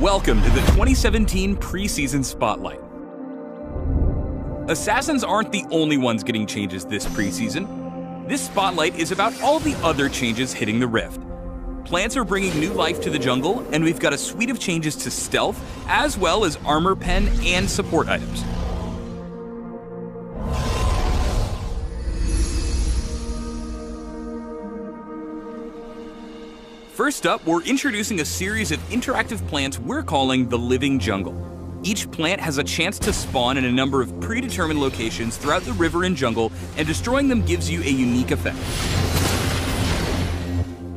Welcome to the 2017 Preseason Spotlight. Assassins aren't the only ones getting changes this preseason. This spotlight is about all the other changes hitting the Rift. Plants are bringing new life to the jungle, and we've got a suite of changes to stealth, as well as armor pen and support items. First up, we're introducing a series of interactive plants we're calling the Living Jungle. Each plant has a chance to spawn in a number of predetermined locations throughout the river and jungle, and destroying them gives you a unique effect.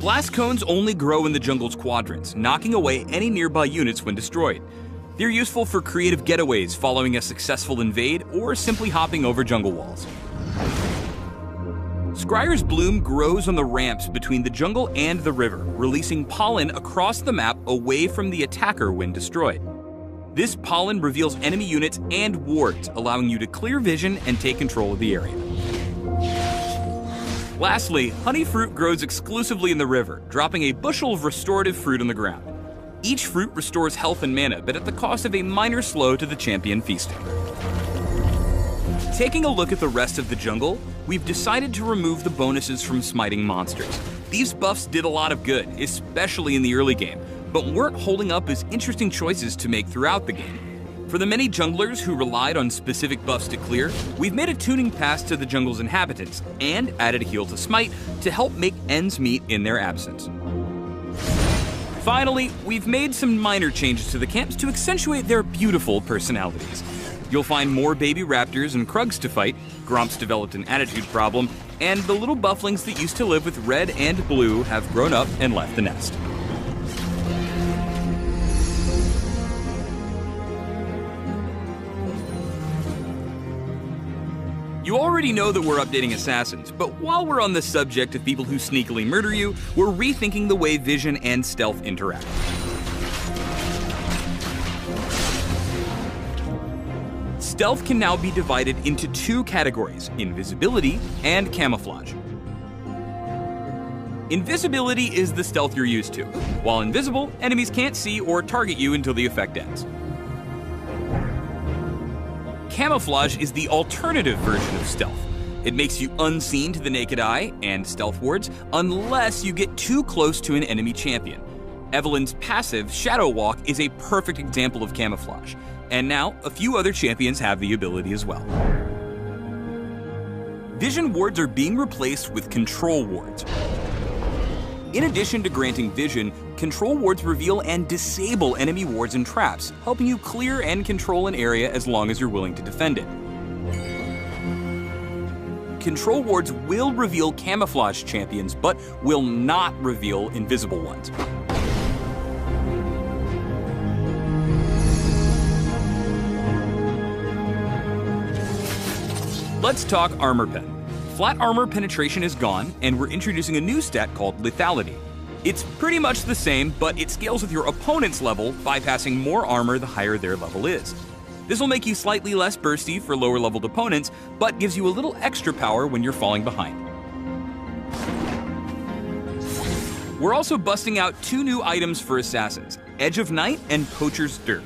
Blast cones only grow in the jungle's quadrants, knocking away any nearby units when destroyed. They're useful for creative getaways following a successful invade, or simply hopping over jungle walls. Scryer's bloom grows on the ramps between the jungle and the river, releasing pollen across the map away from the attacker when destroyed. This pollen reveals enemy units and wards, allowing you to clear vision and take control of the area. Lastly, honey fruit grows exclusively in the river, dropping a bushel of restorative fruit on the ground. Each fruit restores health and mana, but at the cost of a minor slow to the champion feasting. Taking a look at the rest of the jungle, we've decided to remove the bonuses from smiting monsters. These buffs did a lot of good, especially in the early game, but weren't holding up as interesting choices to make throughout the game. For the many junglers who relied on specific buffs to clear, we've made a tuning pass to the jungle's inhabitants, and added a heal to smite to help make ends meet in their absence. Finally, we've made some minor changes to the camps to accentuate their beautiful personalities. You'll find more baby raptors and krugs to fight, Gromps developed an attitude problem, and the little bufflings that used to live with red and blue have grown up and left the nest. You already know that we're updating Assassins, but while we're on the subject of people who sneakily murder you, we're rethinking the way vision and stealth interact. Stealth can now be divided into two categories, invisibility and camouflage. Invisibility is the stealth you're used to. While invisible, enemies can't see or target you until the effect ends. Camouflage is the alternative version of stealth. It makes you unseen to the naked eye and stealth wards unless you get too close to an enemy champion. Evelyn's passive, Shadow Walk, is a perfect example of camouflage. And now, a few other champions have the ability as well. Vision wards are being replaced with control wards. In addition to granting vision, control wards reveal and disable enemy wards and traps, helping you clear and control an area as long as you're willing to defend it. Control wards will reveal camouflage champions, but will not reveal invisible ones. Let's talk armor pen. Flat armor penetration is gone, and we're introducing a new stat called lethality. It's pretty much the same, but it scales with your opponent's level, bypassing more armor the higher their level is. This will make you slightly less bursty for lower leveled opponents, but gives you a little extra power when you're falling behind. We're also busting out two new items for Assassins, Edge of Night and Poacher's Dirk.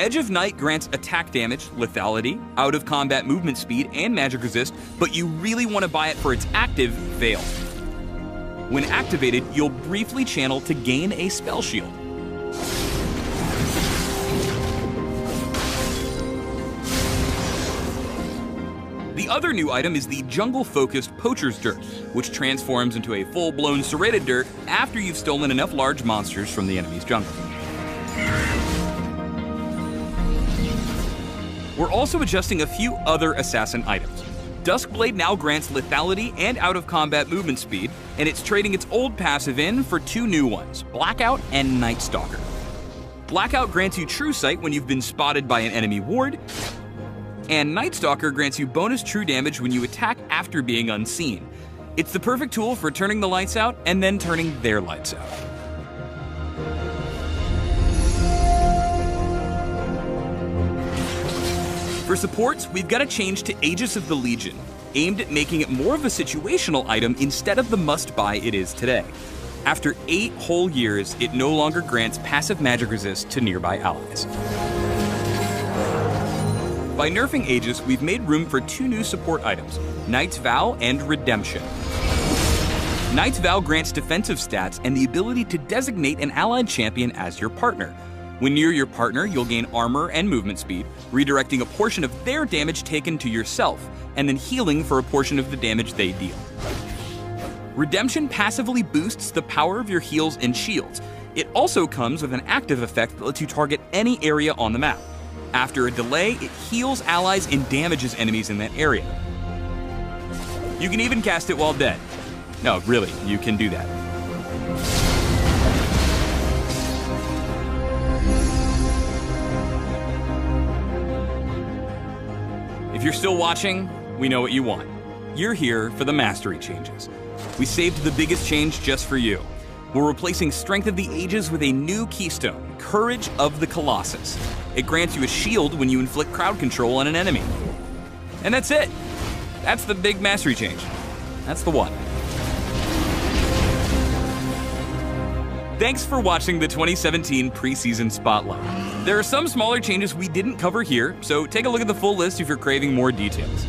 Edge of Night grants attack damage, lethality, out of combat movement speed, and magic resist, but you really want to buy it for its active, Veil. When activated, you'll briefly channel to gain a spell shield. The other new item is the jungle-focused Poacher's Dirk, which transforms into a full-blown serrated dirk after you've stolen enough large monsters from the enemy's jungle. We're also adjusting a few other Assassin items. Duskblade now grants lethality and out-of-combat movement speed, and it's trading its old passive in for two new ones, Blackout and Night Stalker. Blackout grants you True Sight when you've been spotted by an enemy ward, and Night Stalker grants you bonus true damage when you attack after being unseen. It's the perfect tool for turning the lights out and then turning their lights out. For supports, we've got a change to Aegis of the Legion, aimed at making it more of a situational item instead of the must-buy it is today. After 8 whole years, it no longer grants passive magic resist to nearby allies. By nerfing Aegis, we've made room for 2 new support items, Knight's Vow and Redemption. Knight's Vow grants defensive stats and the ability to designate an allied champion as your partner. When near your partner, you'll gain armor and movement speed, redirecting a portion of their damage taken to yourself, and then healing for a portion of the damage they deal. Redemption passively boosts the power of your heals and shields. It also comes with an active effect that lets you target any area on the map. After a delay, it heals allies and damages enemies in that area. You can even cast it while dead. No, really, you can do that. If you're still watching, we know what you want. You're here for the mastery changes. We saved the biggest change just for you. We're replacing Strength of the Ages with a new keystone, Courage of the Colossus. It grants you a shield when you inflict crowd control on an enemy. And that's it. That's the big mastery change. That's the one. Thanks for watching the 2017 preseason spotlight. There are some smaller changes we didn't cover here, so take a look at the full list if you're craving more details.